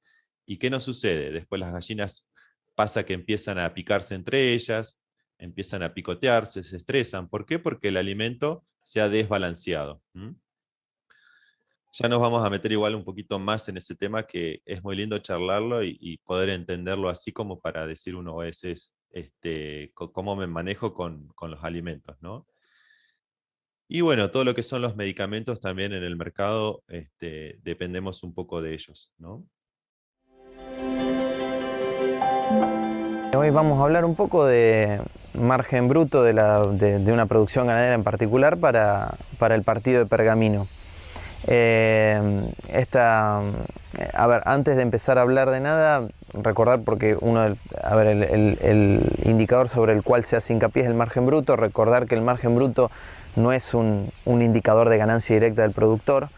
¿Y qué nos sucede? Después las gallinas pasa que empiezan a picarse entre ellas, empiezan a picotearse, se estresan. ¿Por qué? Porque el alimento se ha desbalanceado. Ya nos vamos a meter igual un poquito más en ese tema, que es muy lindo charlarlo y poder entenderlo así como para decir uno a veces cómo me manejo con los alimentos, ¿no? Y bueno, todo lo que son los medicamentos también en el mercado, dependemos un poco de ellos, ¿no? Hoy vamos a hablar un poco de margen bruto de una producción ganadera en particular para el partido de Pergamino. A ver, antes de empezar a hablar de nada, recordar, porque el indicador sobre el cual se hace hincapié es el margen bruto. Recordar que el margen bruto no es un indicador de ganancia directa del productor,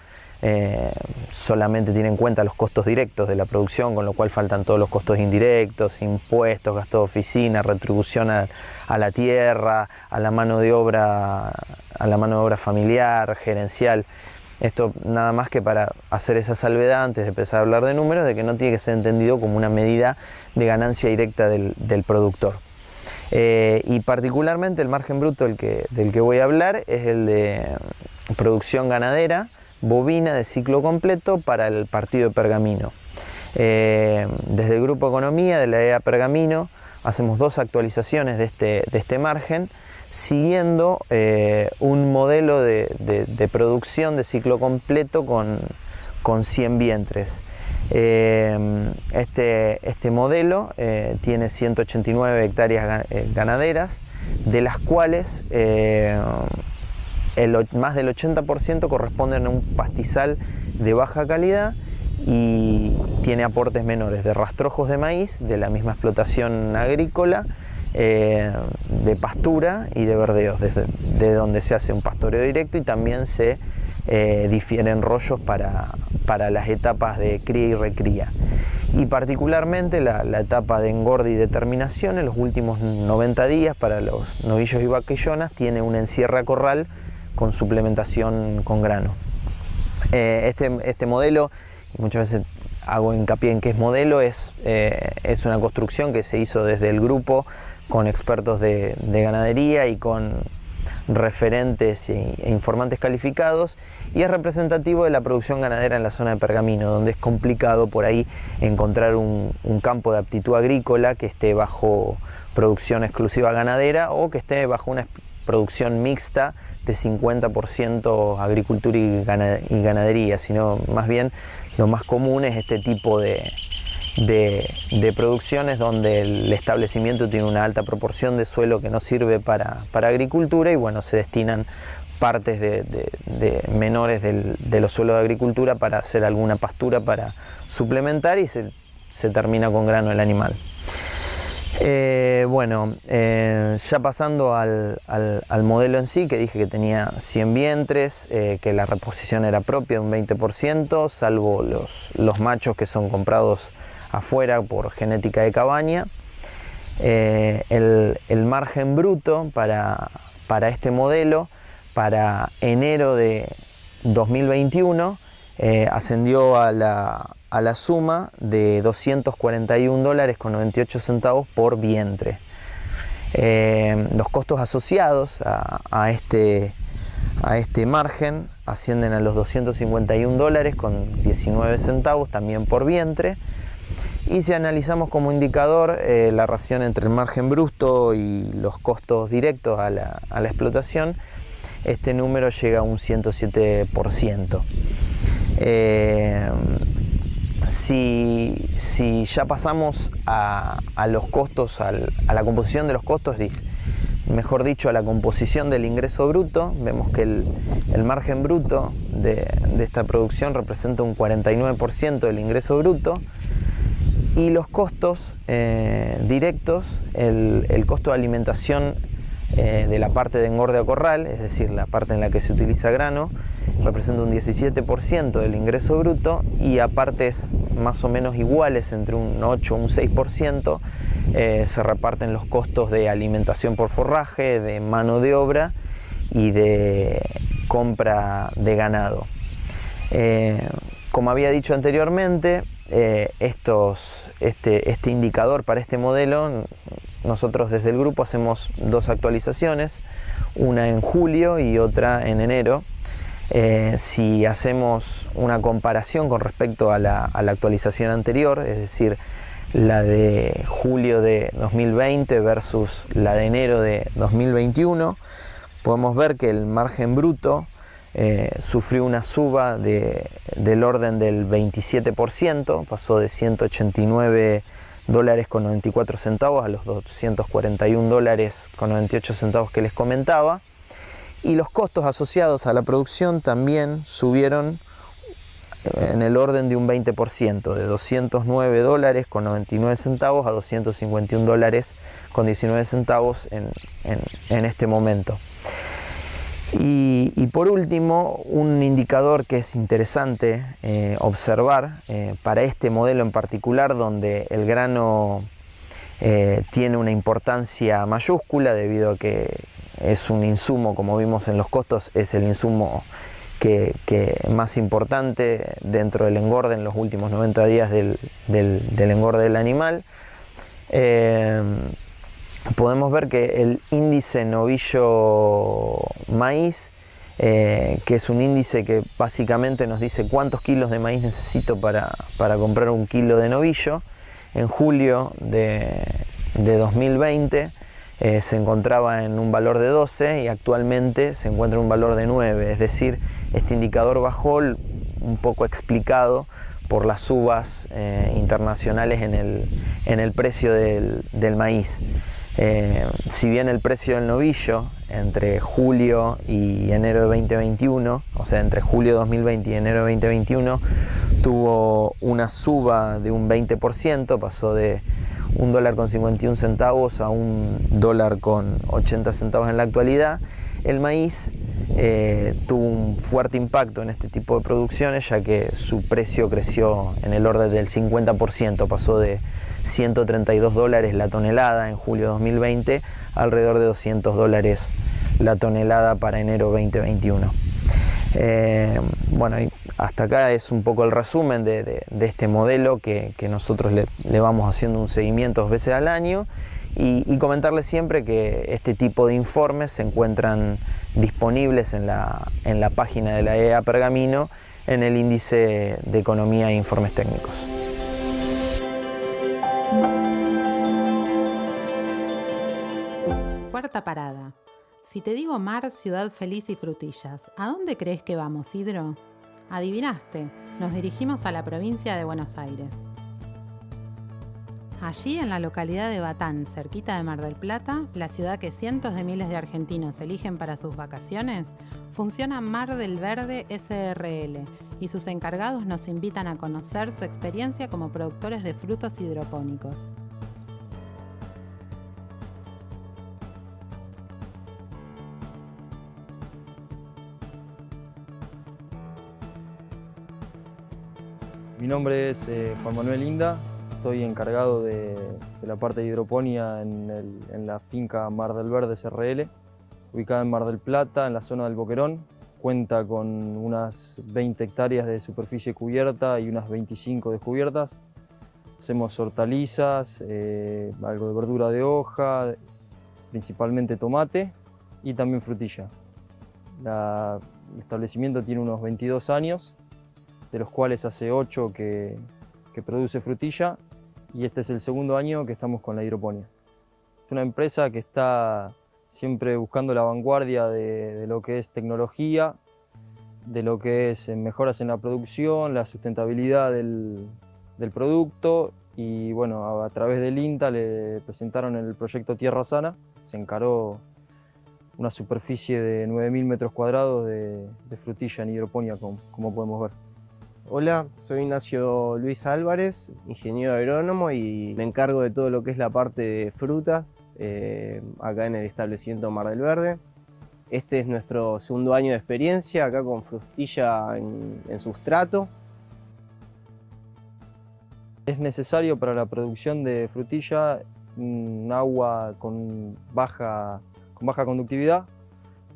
solamente tiene en cuenta los costos directos de la producción, con lo cual faltan todos los costos indirectos, impuestos, gastos de oficina, retribución a la tierra, a la mano de obra familiar, gerencial. Esto nada más que para hacer esa salvedad antes de empezar a hablar de números, de que no tiene que ser entendido como una medida de ganancia directa del productor. Y particularmente el margen bruto del que voy a hablar es el de producción ganadera bovina de ciclo completo para el partido de Pergamino. Desde el Grupo Economía de la EA Pergamino hacemos 2 actualizaciones de este margen, siguiendo un modelo de producción de ciclo completo con 100 vientres. Este modelo tiene 189 hectáreas ganaderas, de las cuales más del 80% corresponden a un pastizal de baja calidad y tiene aportes menores de rastrojos de maíz, de la misma explotación agrícola, de pastura y de verdeos, de donde se hace un pastoreo directo, y también se difieren rollos para las etapas de cría y recría. Y particularmente la etapa de engorde y determinación en los últimos 90 días para los novillos y vaquillonas tiene un encierre a corral con suplementación con grano. Este modelo, muchas veces hago hincapié en que es modelo, es una construcción que se hizo desde el grupo con expertos de ganadería y con referentes e informantes calificados, y es representativo de la producción ganadera en la zona de Pergamino, donde es complicado por ahí encontrar un campo de aptitud agrícola que esté bajo producción exclusiva ganadera o que esté bajo una producción mixta de 50% agricultura y ganadería, sino más bien lo más común es este tipo de de producciones donde el establecimiento tiene una alta proporción de suelo que no sirve para agricultura y bueno, se destinan partes de menores de los suelos de agricultura para hacer alguna pastura para suplementar y se termina con grano el animal. Ya pasando al modelo en sí, que dije que tenía 100 vientres, que la reposición era propia de un 20%, salvo los machos que son comprados afuera por genética de cabaña. El margen bruto para este modelo, para enero de 2021, ascendió a la suma de $241.98 por vientre. Los costos asociados a este margen ascienden a los $251.19 también por vientre. Y si analizamos como indicador la relación entre el margen bruto y los costos directos a la explotación, este número llega a un 107%. Si ya pasamos a los costos, a la composición de los costos, mejor dicho, a la composición del ingreso bruto, vemos que el margen bruto de esta producción representa un 49% del ingreso bruto. Y los costos directos, el costo de alimentación de la parte de engorde a corral, es decir, la parte en la que se utiliza grano, representa un 17% del ingreso bruto, y a partes más o menos iguales, entre un 8 o un 6%, se reparten los costos de alimentación por forraje, de mano de obra y de compra de ganado. Como había dicho anteriormente, este indicador para este modelo, nosotros desde el grupo hacemos dos actualizaciones, una en julio y otra en enero. Si hacemos una comparación con respecto a la actualización anterior, es decir, la de julio de 2020 versus la de enero de 2021, podemos ver que el margen bruto sufrió una suba del orden del 27%, pasó de $189.94 a los $241.98 que les comentaba, y los costos asociados a la producción también subieron en el orden de un 20%, de $209.99 a $251.19 en este momento. Y por último, un indicador que es interesante observar para este modelo en particular, donde el grano tiene una importancia mayúscula debido a que es un insumo, como vimos en los costos, es el insumo que más importante dentro del engorde en los últimos 90 días del engorde del animal. Podemos ver que el índice novillo-maíz, que es un índice que básicamente nos dice cuántos kilos de maíz necesito para comprar un kilo de novillo, en julio de 2020 se encontraba en un valor de 12 y actualmente se encuentra en un valor de 9, es decir, este indicador bajó un poco explicado por las subas internacionales en el precio del maíz. Si bien el precio del novillo entre julio y enero de 2021, o sea, entre julio de 2020 y enero de 2021, tuvo una suba de un 20%, pasó de $1.51 a $1.80 en la actualidad. El maíz tuvo un fuerte impacto en este tipo de producciones, ya que su precio creció en el orden del 50%, pasó de $132 la tonelada en julio de 2020 a alrededor de $200 la tonelada para enero 2021. Bueno, y hasta acá es un poco el resumen de este modelo que nosotros le vamos haciendo un seguimiento 2 veces al año, y comentarles siempre que este tipo de informes se encuentran disponibles en la página de la EA Pergamino en el índice de economía e informes técnicos. Cuarta parada. Si te digo mar, ciudad feliz y frutillas, ¿a dónde crees que vamos, Hidro? Adivinaste, nos dirigimos a la provincia de Buenos Aires. Allí, en la localidad de Batán, cerquita de Mar del Plata, la ciudad que cientos de miles de argentinos eligen para sus vacaciones, funciona Mar del Verde SRL y sus encargados nos invitan a conocer su experiencia como productores de frutos hidropónicos. Mi nombre es Juan Manuel Inda, estoy encargado de la parte de hidroponía en la finca Mar del Verde SRL, ubicada en Mar del Plata, en la zona del Boquerón. Cuenta con unas 20 hectáreas de superficie cubierta y unas 25 descubiertas. Hacemos hortalizas, algo de verdura de hoja, principalmente tomate y también frutilla. El establecimiento tiene unos 22 años, de los cuales hace 8 que produce frutilla, y este es el segundo año que estamos con la hidroponía. Es una empresa que está siempre buscando la vanguardia de lo que es tecnología, de lo que es mejoras en la producción, la sustentabilidad del producto, y bueno, a través del INTA le presentaron el proyecto Tierra Sana. Se encaró una superficie de 9.000 metros cuadrados de frutilla en hidroponía, como podemos ver. Hola, soy Ignacio Luis Álvarez, ingeniero agrónomo, y me encargo de todo lo que es la parte de frutas acá en el establecimiento Mar del Verde. Este es nuestro segundo año de experiencia acá con frutilla en sustrato. Es necesario para la producción de frutilla un agua con baja conductividad.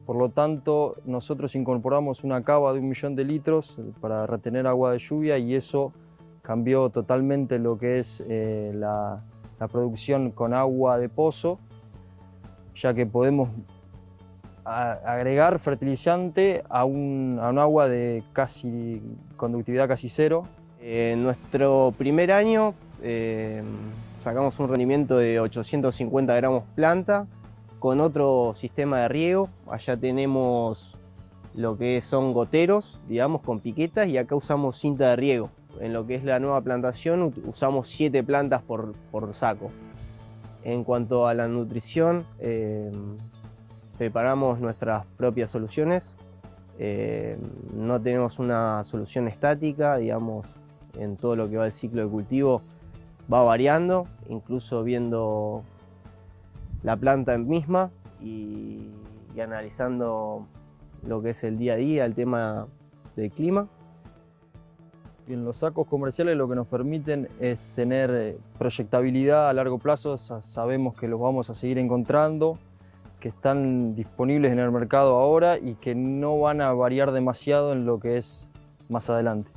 Por lo tanto, nosotros incorporamos una cava de 1 millón de litros para retener agua de lluvia, y eso cambió totalmente lo que es la producción con agua de pozo, ya que podemos agregar fertilizante a un agua de conductividad casi cero. En nuestro primer año sacamos un rendimiento de 850 gramos planta, con otro sistema de riego. Allá tenemos lo que son goteros, digamos, con piquetas, y acá usamos cinta de riego. En lo que es la nueva plantación usamos 7 plantas por saco. En cuanto a la nutrición, preparamos nuestras propias soluciones. No tenemos una solución estática, digamos, en todo lo que va el ciclo de cultivo va variando, incluso viendo la planta misma y analizando lo que es el día a día, el tema del clima. En los sacos comerciales lo que nos permiten es tener proyectabilidad a largo plazo. Sabemos que los vamos a seguir encontrando, que están disponibles en el mercado ahora y que no van a variar demasiado en lo que es más adelante.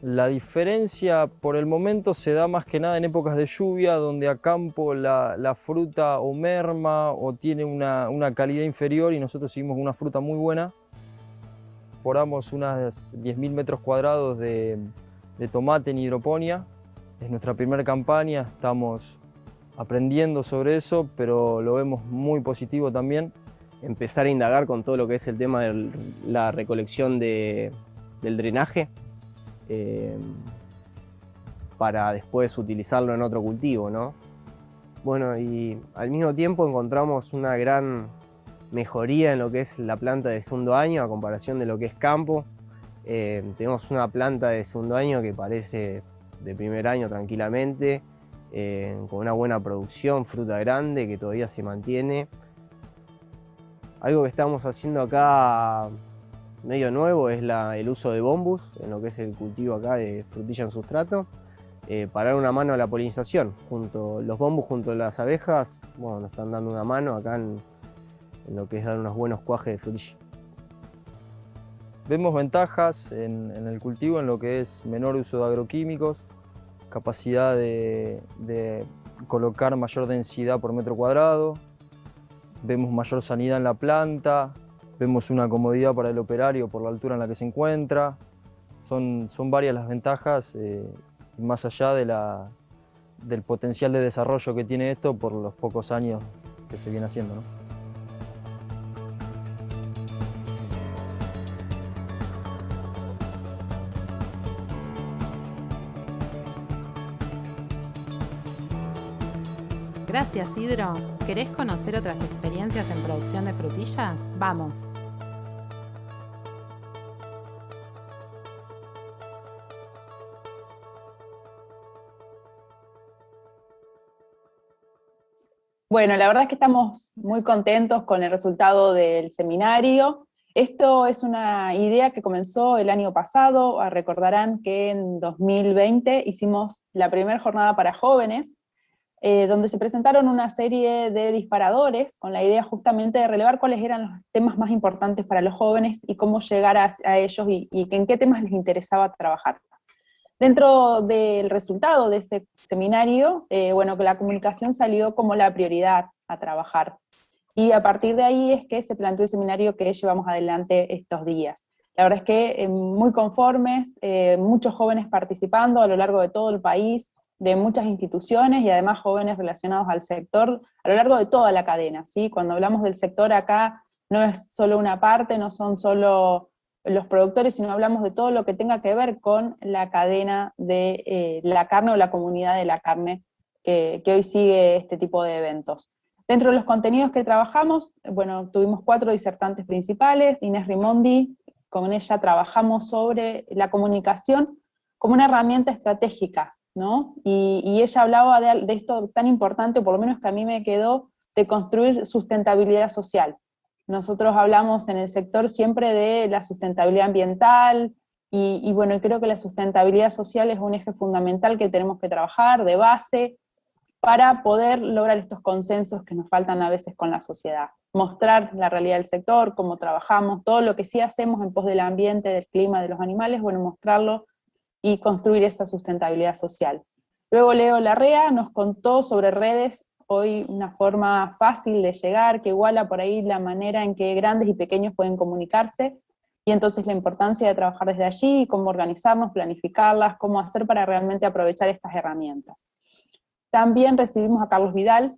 La diferencia por el momento se da más que nada en épocas de lluvia, donde a campo la fruta o merma o tiene una calidad inferior, y nosotros seguimos una fruta muy buena. Exportamos unas 10.000 metros cuadrados de tomate en hidroponía. Es nuestra primera campaña, estamos aprendiendo sobre eso, pero lo vemos muy positivo también. Empezar a indagar con todo lo que es el tema de la recolección del drenaje, para después utilizarlo en otro cultivo, ¿no? Bueno, y al mismo tiempo encontramos una gran mejoría en lo que es la planta de segundo año a comparación de lo que es campo. Tenemos una planta de segundo año que parece de primer año tranquilamente, con una buena producción, fruta grande que todavía se mantiene. Algo que estamos haciendo acá medio nuevo es el uso de bombus en lo que es el cultivo acá de frutilla en sustrato, para dar una mano a la polinización. Los bombus junto a las abejas, bueno, nos están dando una mano acá en lo que es dar unos buenos cuajes de frutilla. Vemos ventajas en el cultivo en lo que es menor uso de agroquímicos, capacidad de colocar mayor densidad por metro cuadrado, vemos mayor sanidad en la planta, vemos una comodidad para el operario por la altura en la que se encuentra. Son varias las ventajas, más allá del potencial de desarrollo que tiene esto por los pocos años que se viene haciendo, ¿no? Gracias, Hidro. ¿Querés conocer otras experiencias en producción de frutillas? ¡Vamos! Bueno, la verdad es que estamos muy contentos con el resultado del seminario. Esto es una idea que comenzó el año pasado. Recordarán que en 2020 hicimos la primera jornada para jóvenes, donde se presentaron una serie de disparadores con la idea justamente de relevar cuáles eran los temas más importantes para los jóvenes y cómo llegar a ellos y en qué temas les interesaba trabajar. Dentro del resultado de ese seminario, bueno, que la comunicación salió como la prioridad a trabajar. Y a partir de ahí es que se planteó el seminario que llevamos adelante estos días. La verdad es que muy conformes, muchos jóvenes participando a lo largo de todo el país, de muchas instituciones y además jóvenes relacionados al sector a lo largo de toda la cadena, ¿sí? Cuando hablamos del sector acá no es solo una parte, no son solo los productores, sino hablamos de todo lo que tenga que ver con la cadena de la carne o la comunidad de la carne que hoy sigue este tipo de eventos. Dentro de los contenidos que trabajamos, bueno, tuvimos 4 disertantes principales. Inés Rimondi, con ella trabajamos sobre la comunicación como una herramienta estratégica, ¿no? Y ella hablaba de esto tan importante, por lo menos que a mí me quedó, de construir sustentabilidad social. Nosotros hablamos en el sector siempre de la sustentabilidad ambiental, y bueno, creo que la sustentabilidad social es un eje fundamental que tenemos que trabajar de base para poder lograr estos consensos que nos faltan a veces con la sociedad. Mostrar la realidad del sector, cómo trabajamos, todo lo que sí hacemos en pos del ambiente, del clima, de los animales, bueno, mostrarlo y construir esa sustentabilidad social. Luego Leo Larrea nos contó sobre redes, hoy una forma fácil de llegar, que iguala por ahí la manera en que grandes y pequeños pueden comunicarse, y entonces la importancia de trabajar desde allí, cómo organizarnos, planificarlas, cómo hacer para realmente aprovechar estas herramientas. También recibimos a Carlos Vidal.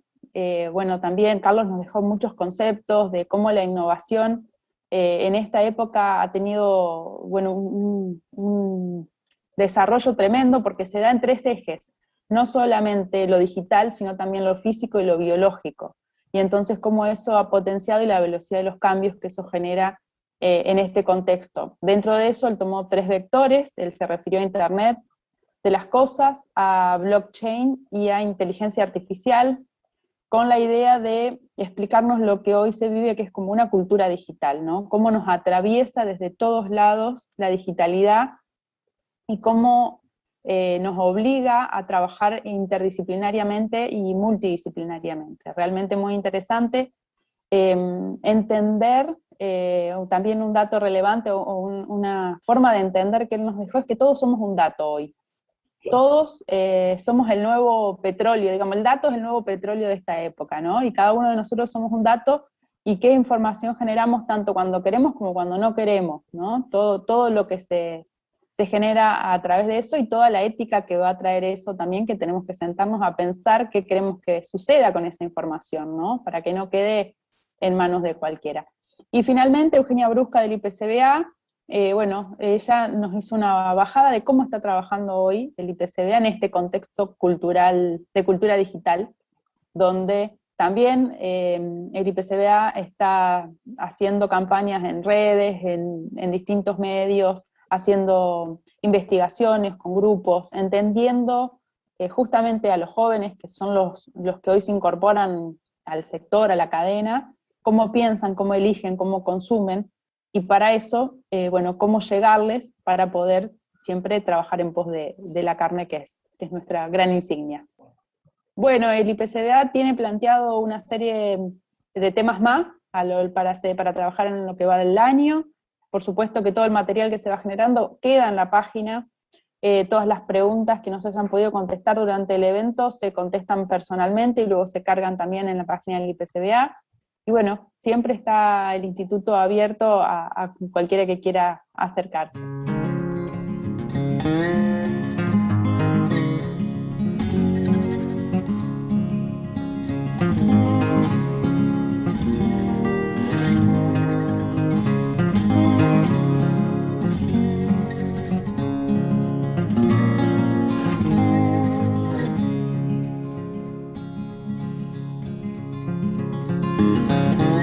Bueno, también Carlos nos dejó muchos conceptos de cómo la innovación en esta época ha tenido, bueno, un desarrollo tremendo, porque se da en 3 ejes, no solamente lo digital, sino también lo físico y lo biológico, y entonces cómo eso ha potenciado y la velocidad de los cambios que eso genera en este contexto. Dentro de eso él tomó 3 vectores, él se refirió a Internet de las cosas, a blockchain y a inteligencia artificial, con la idea de explicarnos lo que hoy se vive, que es como una cultura digital, ¿no? Cómo nos atraviesa desde todos lados la digitalidad, y cómo nos obliga a trabajar interdisciplinariamente y multidisciplinariamente. Realmente muy interesante entender, también un dato relevante o una forma de entender que él nos dejó, es que todos somos un dato hoy. Todos somos el nuevo petróleo, digamos, el dato es el nuevo petróleo de esta época, ¿no? Y cada uno de nosotros somos un dato, y qué información generamos tanto cuando queremos como cuando no queremos, ¿no? Todo lo que se genera a través de eso, y toda la ética que va a traer eso también, que tenemos que sentarnos a pensar qué queremos que suceda con esa información, ¿no? Para que no quede en manos de cualquiera. Y finalmente Eugenia Brusca del IPCBA, bueno, ella nos hizo una bajada de cómo está trabajando hoy el IPCBA en este contexto cultural, de cultura digital, donde también el IPCBA está haciendo campañas en redes, en distintos medios, haciendo investigaciones con grupos, entendiendo justamente a los jóvenes, que son los que hoy se incorporan al sector, a la cadena, cómo piensan, cómo eligen, cómo consumen, y para eso, bueno, cómo llegarles para poder siempre trabajar en pos de la carne, que es nuestra gran insignia. Bueno, el IPCBA tiene planteado una serie de temas más para trabajar en lo que va del año. Por supuesto que todo el material que se va generando queda en la página, todas las preguntas que no se hayan podido contestar durante el evento se contestan personalmente y luego se cargan también en la página del IPCBA. Y bueno, siempre está el instituto abierto a cualquiera que quiera acercarse. Chau.